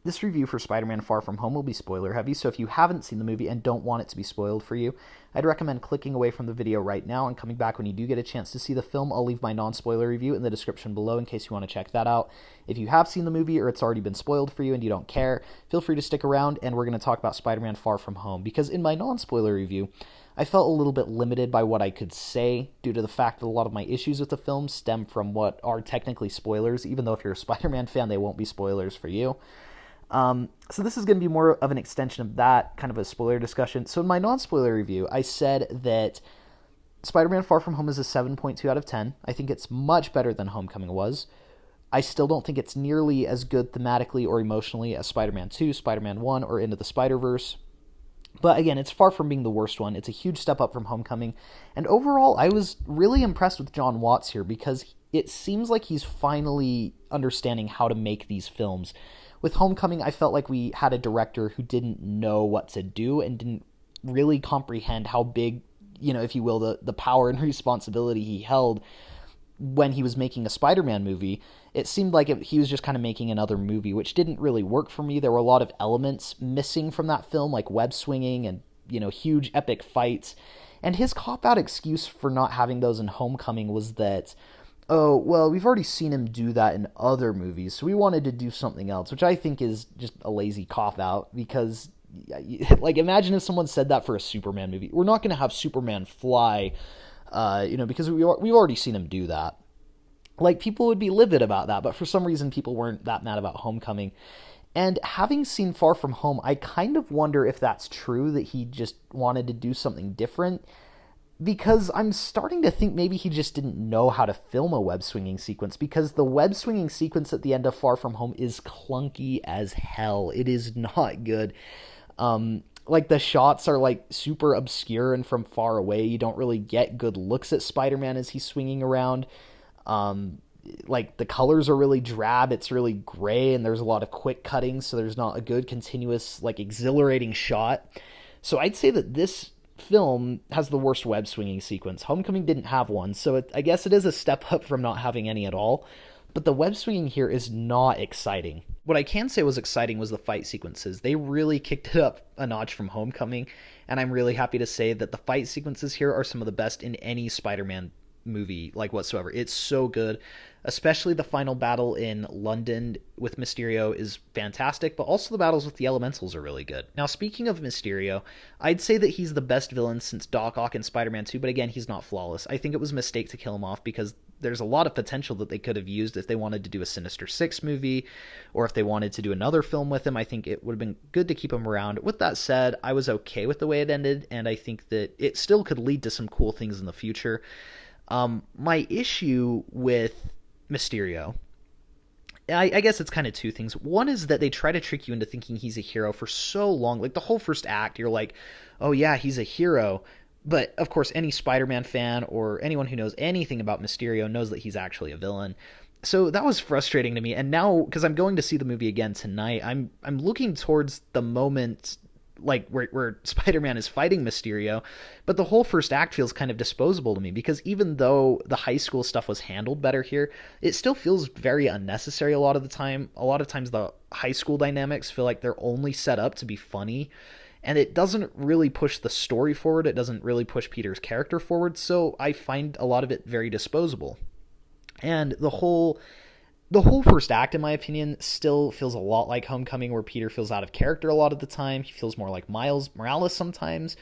This review for Spider-Man Far From Home will be spoiler heavy, so if you haven't seen the movie and don't want it to be spoiled for you, I'd recommend clicking away from the video right now and coming back when you do get a chance to see the film. I'll leave my non-spoiler review in the description below in case you want to check that out. If you have seen the movie or it's already been spoiled for you and you don't care, feel free to stick around, and we're going to talk about Spider-Man Far From Home, because in my non-spoiler review, I felt a little bit limited by what I could say due to the fact that a lot of my issues with the film stem from what are technically spoilers, even though if you're a Spider-Man fan, they won't be spoilers for you. So this is going to be more of an extension of that, kind of a spoiler discussion. So in my non-spoiler review, I said that Spider-Man Far From Home is a 7.2 out of 10. I think it's much better than Homecoming was. I still don't think it's nearly as good thematically or emotionally as Spider-Man 2, Spider-Man 1, or Into the Spider-Verse. But again, it's far from being the worst one. It's a huge step up from Homecoming. And overall, I was really impressed with Jon Watts here, because it seems like he's finally understanding how to make these films. With Homecoming, I felt like we had a director who didn't know what to do and didn't really comprehend how big, if you will, the power and responsibility he held when he was making a Spider-Man movie. It seemed like he was just kind of making another movie, which didn't really work for me. There were a lot of elements missing from that film, like web swinging and, huge epic fights. And his cop-out excuse for not having those in Homecoming was that, oh, well, we've already seen him do that in other movies, so we wanted to do something else, which I think is just a lazy cop-out, because, like, imagine if someone said that for a Superman movie. We're not going to have Superman fly, because we've already seen him do that. Like, people would be livid about that, but for some reason people weren't that mad about Homecoming. And having seen Far From Home, I kind of wonder if that's true, that he just wanted to do something different, because I'm starting to think maybe he just didn't know how to film a web-swinging sequence, because the web-swinging sequence at the end of Far From Home is clunky as hell. It is not good. Like, the shots are, like, super obscure and from far away. You don't really get good looks at Spider-Man as he's swinging around. Like, the colors are really drab. It's really gray, and there's a lot of quick cutting, so there's not a good continuous, like, exhilarating shot. So I'd say that this film has the worst web swinging sequence. Homecoming didn't have one, so I guess it is a step up from not having any at all. But the web swinging here is not exciting. What I can say was exciting was the fight sequences. They really kicked it up a notch from Homecoming, and I'm really happy to say that the fight sequences here are some of the best in any Spider-Man movie, like, whatsoever. It's so good. Especially the final battle in London with Mysterio is fantastic, but also the battles with the Elementals are really good. Now, speaking of Mysterio, I'd say that he's the best villain since Doc Ock in Spider-Man 2, but again, he's not flawless. I think it was a mistake to kill him off, because there's a lot of potential that they could have used if they wanted to do a Sinister Six movie, or if they wanted to do another film with him. I think it would have been good to keep him around. With that said, I was okay with the way it ended, and I think that it still could lead to some cool things in the future. My issue with Mysterio, I guess it's kind of two things. One is that they try to trick you into thinking he's a hero for so long. Like, the whole first act, you're like, oh yeah, he's a hero. But, of course, any Spider-Man fan or anyone who knows anything about Mysterio knows that he's actually a villain. So that was frustrating to me. And now, because I'm going to see the movie again tonight, I'm looking towards the moment, like, where Spider-Man is fighting Mysterio, but the whole first act feels kind of disposable to me, because even though the high school stuff was handled better here, it still feels very unnecessary a lot of the time. A lot of times the high school dynamics feel like they're only set up to be funny, and it doesn't really push the story forward. It doesn't really push Peter's character forward, so I find a lot of it very disposable. And the whole first act, in my opinion, still feels a lot like Homecoming, where Peter feels out of character a lot of the time. He feels more like Miles Morales sometimes,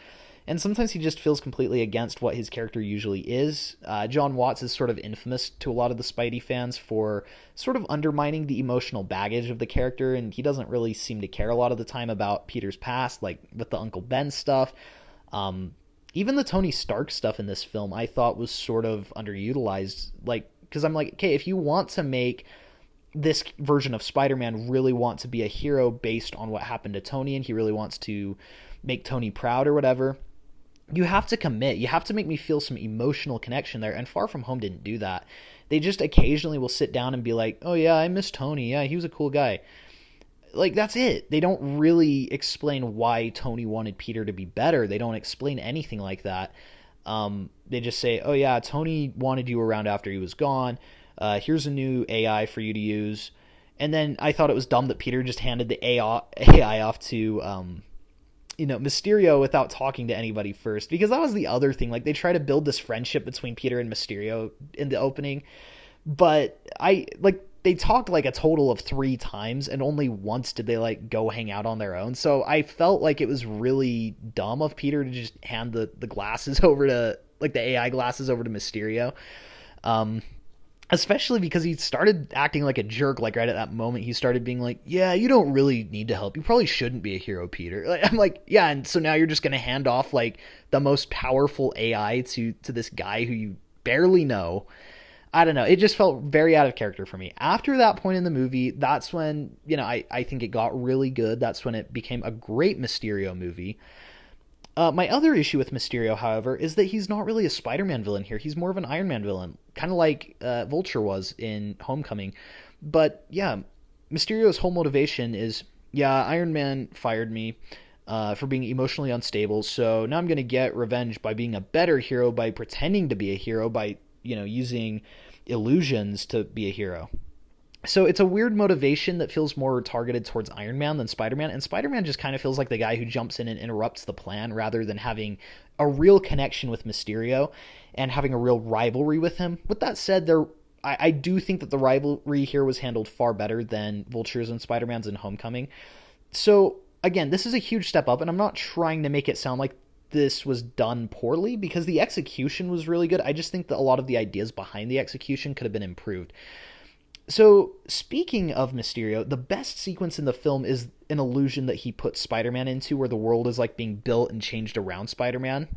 and sometimes he just feels completely against what his character usually is. Jon Watts is sort of infamous to a lot of the Spidey fans for sort of undermining the emotional baggage of the character, and he doesn't really seem to care a lot of the time about Peter's past, like with the Uncle Ben stuff. Even the Tony Stark stuff in this film I thought was sort of underutilized, like, because I'm like, okay, if you want to make this version of Spider-Man really want to be a hero based on what happened to Tony, and he really wants to make Tony proud or whatever, you have to commit. You have to make me feel some emotional connection there, and Far From Home didn't do that. They just occasionally will sit down and be like, oh yeah, I miss Tony. Yeah, he was a cool guy. Like, that's it. They don't really explain why Tony wanted Peter to be better. They don't explain anything like that. They just say, oh yeah, Tony wanted you around after he was gone. Here's a new AI for you to use. And then I thought it was dumb that Peter just handed the AI off to Mysterio without talking to anybody first, because that was the other thing. Like, they try to build this friendship between Peter and Mysterio in the opening, but they talked like a total of 3 times, and only once did they like go hang out on their own. So I felt like it was really dumb of Peter to just hand the glasses over to, like, the AI glasses over to Mysterio. Especially because he started acting like a jerk, like right at that moment. He started being like, yeah, you don't really need to help. You probably shouldn't be a hero, Peter. Like, I'm like, yeah, and so now you're just going to hand off like the most powerful AI to this guy who you barely know. I don't know. It just felt very out of character for me. After that point in the movie, that's when, I think it got really good. That's when it became a great Mysterio movie. My other issue with Mysterio, however, is that he's not really a Spider-Man villain here. He's more of an Iron Man villain, kind of like Vulture was in Homecoming. But yeah, Mysterio's whole motivation is, yeah, Iron Man fired me for being emotionally unstable, so now I'm going to get revenge by being a better hero, by pretending to be a hero, by, using illusions to be a hero. So it's a weird motivation that feels more targeted towards Iron Man than Spider-Man, and Spider-Man just kind of feels like the guy who jumps in and interrupts the plan rather than having a real connection with Mysterio and having a real rivalry with him. With that said, I do think that the rivalry here was handled far better than Vulture's and Spider-Man's in Homecoming. So again, this is a huge step up, and I'm not trying to make it sound like this was done poorly, because the execution was really good. I just think that a lot of the ideas behind the execution could have been improved. So, speaking of Mysterio, the best sequence in the film is an illusion that he puts Spider-Man into, where the world is like being built and changed around Spider-Man.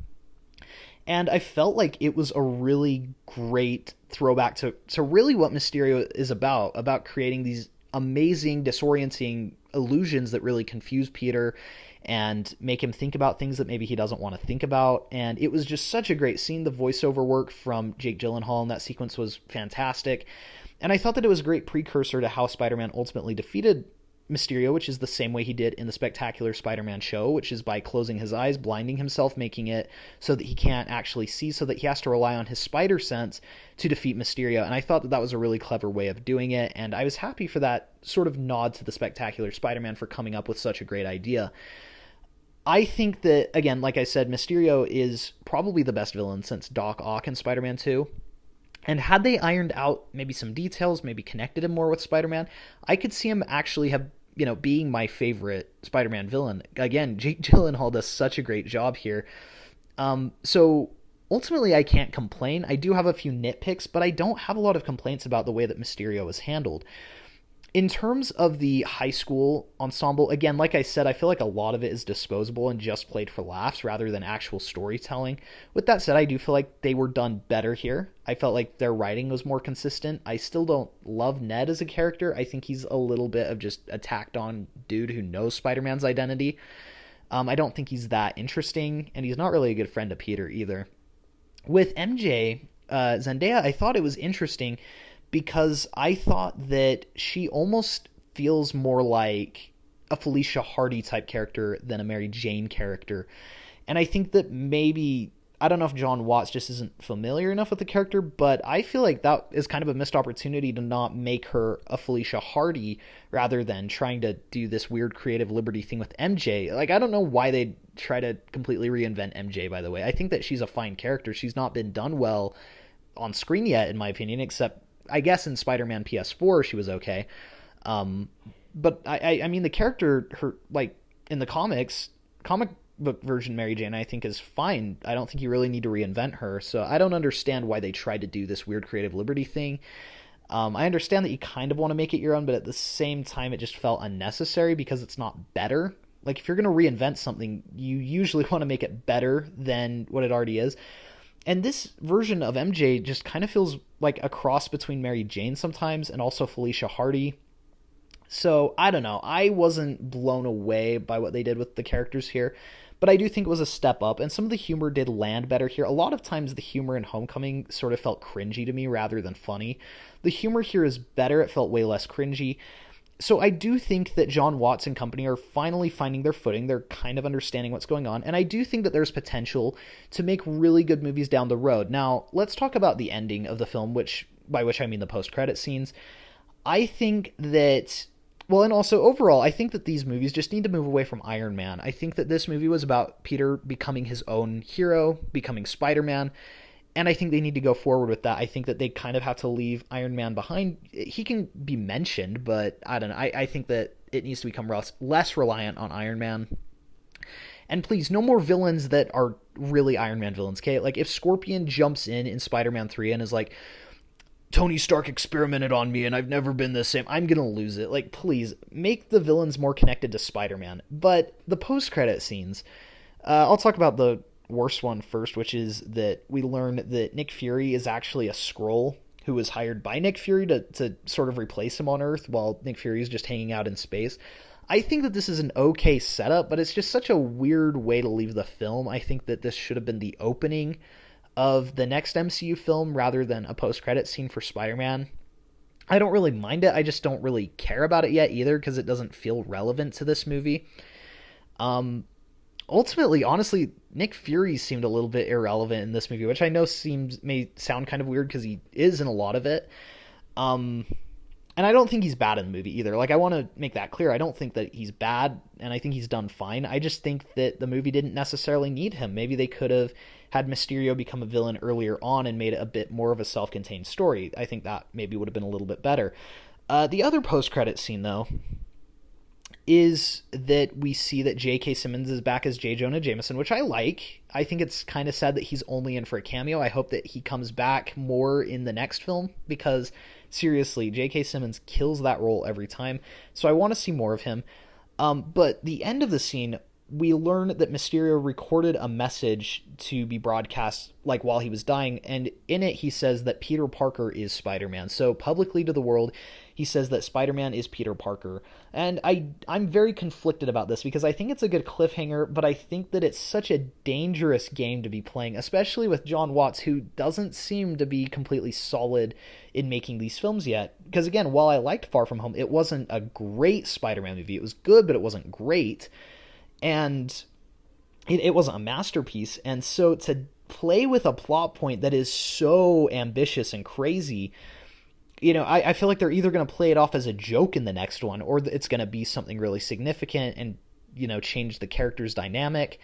And I felt like it was a really great throwback to really what Mysterio is about creating these amazing, disorienting illusions that really confuse Peter and make him think about things that maybe he doesn't want to think about. And it was just such a great scene. The voiceover work from Jake Gyllenhaal in that sequence was fantastic. And I thought that it was a great precursor to how Spider-Man ultimately defeated Mysterio, which is the same way he did in the Spectacular Spider-Man show, which is by closing his eyes, blinding himself, making it so that he can't actually see, so that he has to rely on his spider sense to defeat Mysterio. And I thought that that was a really clever way of doing it, and I was happy for that sort of nod to the Spectacular Spider-Man for coming up with such a great idea. I think that, again, like I said, Mysterio is probably the best villain since Doc Ock in Spider-Man 2. And had they ironed out maybe some details, maybe connected him more with Spider-Man, I could see him actually have, being my favorite Spider-Man villain. Again, Jake Gyllenhaal does such a great job here. So ultimately, I can't complain. I do have a few nitpicks, but I don't have a lot of complaints about the way that Mysterio is handled. In terms of the high school ensemble, again, like I said, I feel like a lot of it is disposable and just played for laughs rather than actual storytelling. With that said, I do feel like they were done better here. I felt like their writing was more consistent. I still don't love Ned as a character. I think he's a little bit of just a tacked on dude who knows Spider-Man's identity. I don't think he's that interesting, and he's not really a good friend to Peter either. With MJ, Zendaya, I thought it was interesting because I thought that she almost feels more like a Felicia Hardy type character than a Mary Jane character. And I think that maybe, I don't know if John Watts just isn't familiar enough with the character, but I feel like that is kind of a missed opportunity to not make her a Felicia Hardy rather than trying to do this weird creative liberty thing with MJ. Like, I don't know why they try to completely reinvent MJ, by the way. I think that she's a fine character. She's not been done well on screen yet, in my opinion, except I guess in Spider-Man PS4 she was okay. But I mean, the character, her, like, in the comic book version Mary Jane, I think is fine. I don't think you really need to reinvent her. So I don't understand why they tried to do this weird creative liberty thing. I understand that you kind of want to make it your own, but at the same time, it just felt unnecessary because it's not better. Like, if you're going to reinvent something, you usually want to make it better than what it already is. And this version of MJ just kind of feels like a cross between Mary Jane sometimes and also Felicia Hardy. So, I don't know. I wasn't blown away by what they did with the characters here, but I do think it was a step up, and some of the humor did land better here. A lot of times the humor in Homecoming sort of felt cringy to me rather than funny. The humor here is better. It felt way less cringy. So I do think that John Watts and company are finally finding their footing. They're kind of understanding what's going on. And I do think that there's potential to make really good movies down the road. Now, let's talk about the ending of the film, by which I mean the post-credit scenes. I think that, well, and also overall, I think that these movies just need to move away from Iron Man. I think that this movie was about Peter becoming his own hero, becoming Spider-Man, and I think they need to go forward with that. I think that they kind of have to leave Iron Man behind. He can be mentioned, but I don't know. I think that it needs to become less reliant on Iron Man. And please, no more villains that are really Iron Man villains, okay? Like, if Scorpion jumps in Spider-Man 3 and is like, Tony Stark experimented on me and I've never been the same, I'm gonna lose it. Like, please, make the villains more connected to Spider-Man. But the post-credit scenes, I'll talk about the worst one first, which is that we learn that Nick Fury is actually a Skrull who was hired by Nick Fury to sort of replace him on Earth while Nick Fury is just hanging out in space. I think that this is an okay setup, but it's just such a weird way to leave the film. I think that this should have been the opening of the next MCU film rather than a post-credit scene for Spider-Man. I don't really mind it. I just don't really care about it yet either because it doesn't feel relevant to this movie. Ultimately, honestly, Nick Fury seemed a little bit irrelevant in this movie, which I know may sound kind of weird because he is in a lot of it. And I don't think he's bad in the movie either. Like, I want to make that clear. I don't think that he's bad, and I think he's done fine. I just think that the movie didn't necessarily need him. Maybe they could have had Mysterio become a villain earlier on and made it a bit more of a self-contained story. I think that maybe would have been a little bit better. The other post-credit scene, though, is that we see that J.K. Simmons is back as J. Jonah Jameson, which I like. I think it's kind of sad that he's only in for a cameo. I hope that he comes back more in the next film because, seriously, J.K. Simmons kills that role every time. So I want to see more of him. But the end of the scene, we learn that Mysterio recorded a message to be broadcast like while he was dying, and in it he says that Peter Parker is Spider-Man. So publicly to the world, he says that Spider-Man is Peter Parker. And I'm very conflicted about this because I think it's a good cliffhanger, but I think that it's such a dangerous game to be playing, especially with John Watts, who doesn't seem to be completely solid in making these films yet. Because again, while I liked Far From Home, it wasn't a great Spider-Man movie. It was good, but it wasn't great. And it wasn't a masterpiece. And so to play with a plot point that is so ambitious and crazy, I feel like they're either going to play it off as a joke in the next one, or it's going to be something really significant and, change the character's dynamic.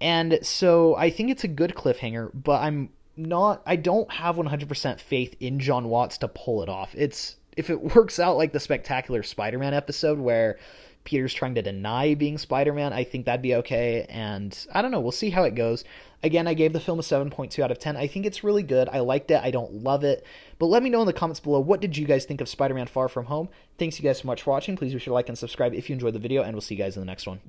And so I think it's a good cliffhanger, but I don't have 100% faith in John Watts to pull it off. If it works out like the Spectacular Spider-Man episode where Peter's trying to deny being Spider-Man, I think that'd be okay. And I don't know. We'll see how it goes. Again, I gave the film a 7.2 out of 10. I think it's really good. I liked it. I don't love it. But let me know in the comments below, what did you guys think of Spider-Man Far From Home? Thanks you guys so much for watching. Please be sure to like and subscribe if you enjoyed the video, and we'll see you guys in the next one.